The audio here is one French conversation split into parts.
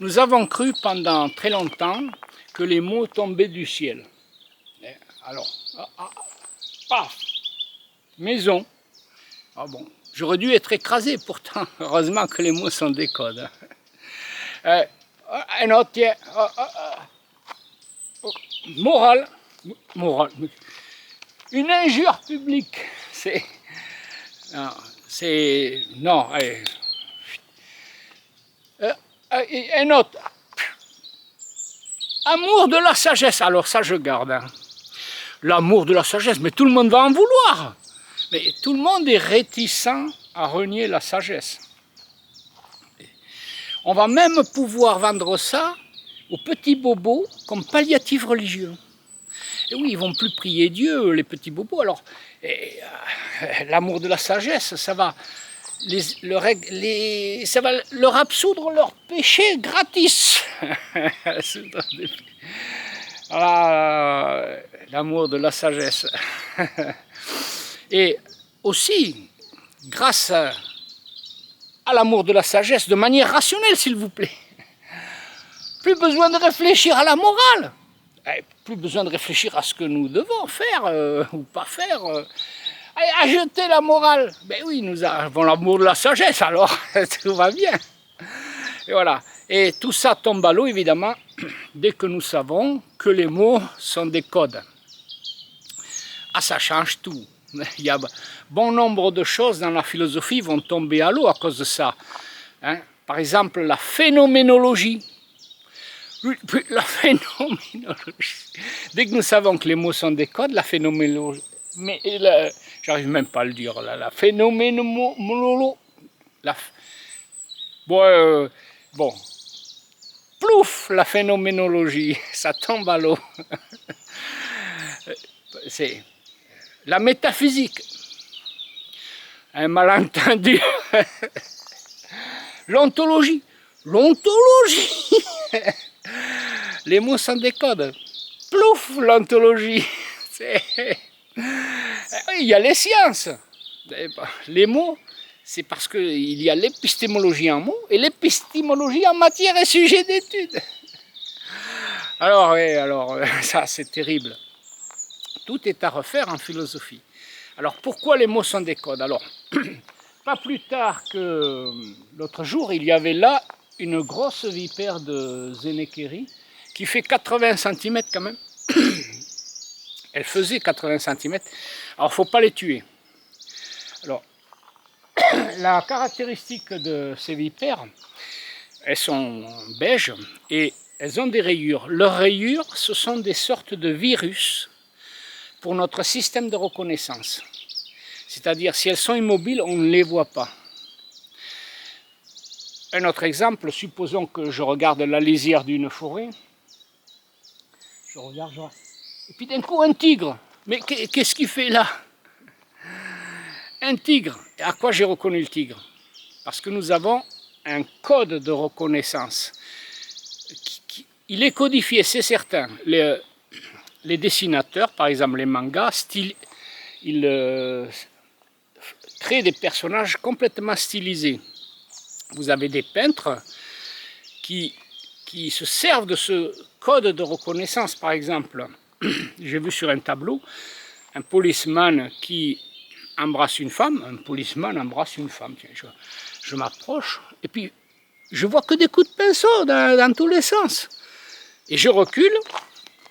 Nous avons cru pendant très longtemps que les mots tombaient du ciel. Alors, paf, maison. Ah bon, j'aurais dû être écrasé pourtant. Heureusement que les mots sont des codes. Un autre, tiens. Morale. Morale. Une injure publique. C'est. Non. Un autre. Amour de la sagesse. Alors ça, je garde. Hein. L'amour de la sagesse, mais tout le monde va en vouloir. Mais tout le monde est réticent à renier la sagesse. On va même pouvoir vendre ça aux petits bobos comme palliatif religieux. Et oui, ils ne vont plus prier Dieu, les petits bobos. Alors, l'amour de la sagesse, ça va leur absoudre leurs péchés gratis. Voilà, l'amour de la sagesse. Et aussi, grâce à l'amour de la sagesse, de manière rationnelle, s'il vous plaît. Plus besoin de réfléchir à la morale. Plus besoin de réfléchir à ce que nous devons faire ou pas faire. Ajoutez la morale. Ben oui, nous avons l'amour de la sagesse, alors tout va bien. Et voilà. Et tout ça tombe à l'eau, évidemment, dès que nous savons que les mots sont des codes. Ah, ça change tout. Il y a bon nombre de choses dans la philosophie vont tomber à l'eau à cause de ça. Hein? Par exemple, la phénoménologie. La phénoménologie. Dès que nous savons que les mots sont des codes, la phénoménologie. Mais j'arrive même pas à le dire. La phénoménologie. Bon. Plouf, la phénoménologie. Ça tombe à l'eau. C'est la métaphysique. Un malentendu. L'ontologie. L'ontologie. Les mots sont des codes. Plouf, l'ontologie. Il y a les sciences. Les mots, c'est parce qu'il y a l'épistémologie en mots et l'épistémologie en matière et sujet d'étude. Alors, ça c'est terrible. Tout est à refaire en philosophie. Alors pourquoi les mots sont des codes? Alors, pas plus tard que l'autre jour, il y avait là une grosse vipère de Zénékéry qui fait 80 cm quand même. Elle faisait 80 cm. Alors, il ne faut pas les tuer. Alors, la caractéristique de ces vipères, elles sont beiges et elles ont des rayures. Leurs rayures, ce sont des sortes de virus pour notre système de reconnaissance. C'est-à-dire, si elles sont immobiles, on ne les voit pas. Un autre exemple, supposons que je regarde la lisière d'une forêt. Je regarde, et puis d'un coup, un tigre. Mais qu'est-ce qu'il fait là? Un tigre. Et à quoi j'ai reconnu le tigre? Parce que nous avons un code de reconnaissance. Il est codifié, c'est certain. Les dessinateurs, par exemple les mangas, ils créent des personnages complètement stylisés. Vous avez des peintres qui se servent de ce code de reconnaissance. Par exemple, j'ai vu sur un tableau un policeman qui embrasse une femme. Un policeman embrasse une femme. Tiens, je m'approche et puis je vois que des coups de pinceau dans tous les sens. Et je recule.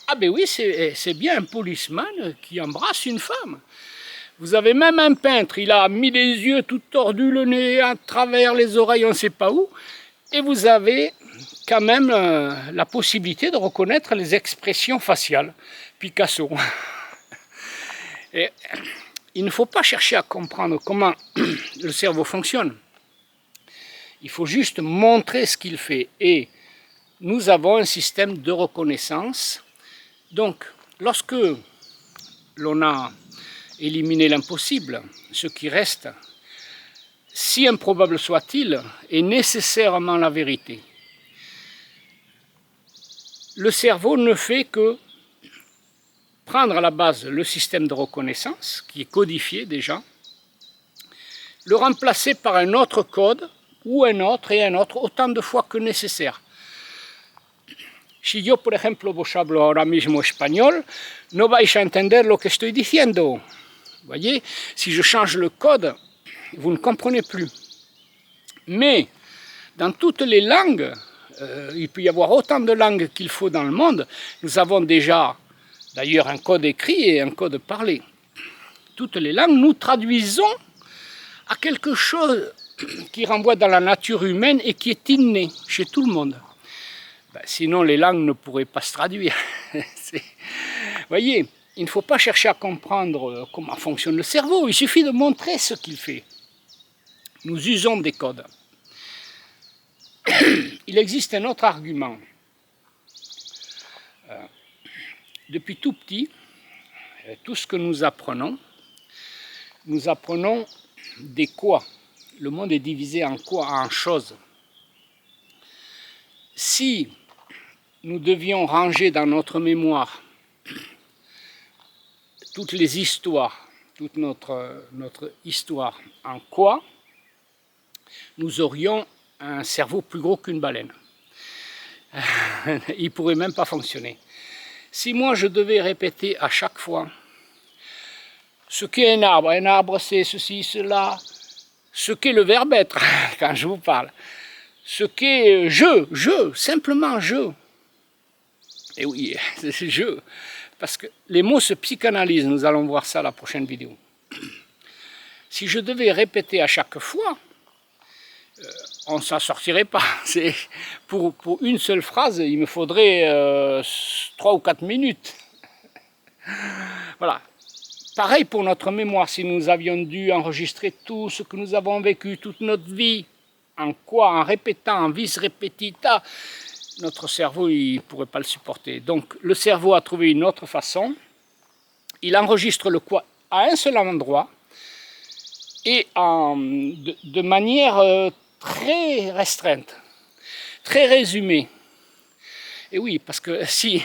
Ah ben oui, c'est bien un policeman qui embrasse une femme. Vous avez même un peintre, il a mis les yeux tout tordus, le nez à travers les oreilles, on ne sait pas où. Et vous avez quand même la possibilité de reconnaître les expressions faciales. Picasso. Et il ne faut pas chercher à comprendre comment le cerveau fonctionne. Il faut juste montrer ce qu'il fait. Et nous avons un système de reconnaissance. Donc, lorsque l'on a éliminé l'impossible, ce qui reste, si improbable soit-il, est nécessairement la vérité. Le cerveau ne fait que prendre à la base le système de reconnaissance, qui est codifié déjà, le remplacer par un autre code, ou un autre et un autre, autant de fois que nécessaire. Si yo, por ejemplo, vos hablo ahora mismo español, no vais a entender lo que estoy diciendo. Vous voyez, si je change le code, vous ne comprenez plus. Mais dans toutes les langues, il peut y avoir autant de langues qu'il faut dans le monde. Nous avons déjà d'ailleurs un code écrit et un code parlé. Toutes les langues, nous traduisons à quelque chose qui renvoie dans la nature humaine et qui est inné chez tout le monde. Ben, sinon, les langues ne pourraient pas se traduire. Vous voyez, il ne faut pas chercher à comprendre comment fonctionne le cerveau, il suffit de montrer ce qu'il fait. Nous usons des codes. Il existe un autre argument. Depuis tout petit, tout ce que nous apprenons des quoi. Le monde est divisé en quoi? En choses. Si nous devions ranger dans notre mémoire toutes les histoires, toute notre histoire en quoi, nous aurions un cerveau plus gros qu'une baleine. Il ne pourrait même pas fonctionner. Si moi je devais répéter à chaque fois ce qu'est un arbre c'est ceci, cela, ce qu'est le verbe être, quand je vous parle, ce qu'est je, simplement je. Et oui, c'est je. Parce que les mots se psychanalysent, nous allons voir ça à la prochaine vidéo. Si je devais répéter à chaque fois, on ne s'en sortirait pas. Pour une seule phrase, il me faudrait 3 ou 4 minutes. Voilà. Pareil pour notre mémoire, si nous avions dû enregistrer tout ce que nous avons vécu, toute notre vie, en quoi? En répétant, en vis repetita, notre cerveau il ne pourrait pas le supporter. Donc le cerveau a trouvé une autre façon, il enregistre le quoi à un seul endroit et de manière très restreinte, très résumée. Et oui, parce que si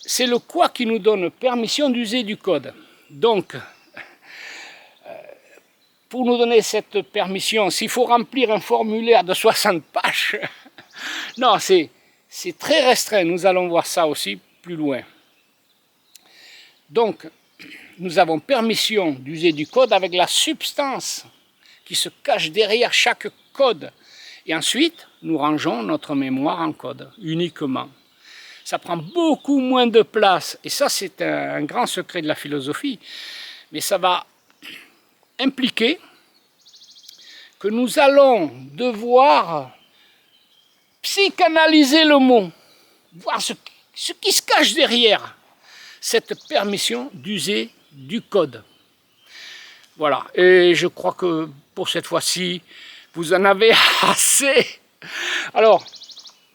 c'est le quoi qui nous donne permission d'user du code. Donc, pour nous donner cette permission, s'il faut remplir un formulaire de 60 pages, non, c'est très restreint, nous allons voir ça aussi plus loin. Donc, nous avons permission d'user du code avec la substance qui se cache derrière chaque code. Et ensuite, nous rangeons notre mémoire en code, uniquement. Ça prend beaucoup moins de place, et ça c'est un grand secret de la philosophie, mais ça va impliquer que nous allons devoir psychanalyser le mot, voir ce qui se cache derrière cette permission d'user du code. Voilà, et je crois que pour cette fois-ci, vous en avez assez. Alors,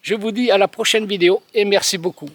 je vous dis à la prochaine vidéo et merci beaucoup.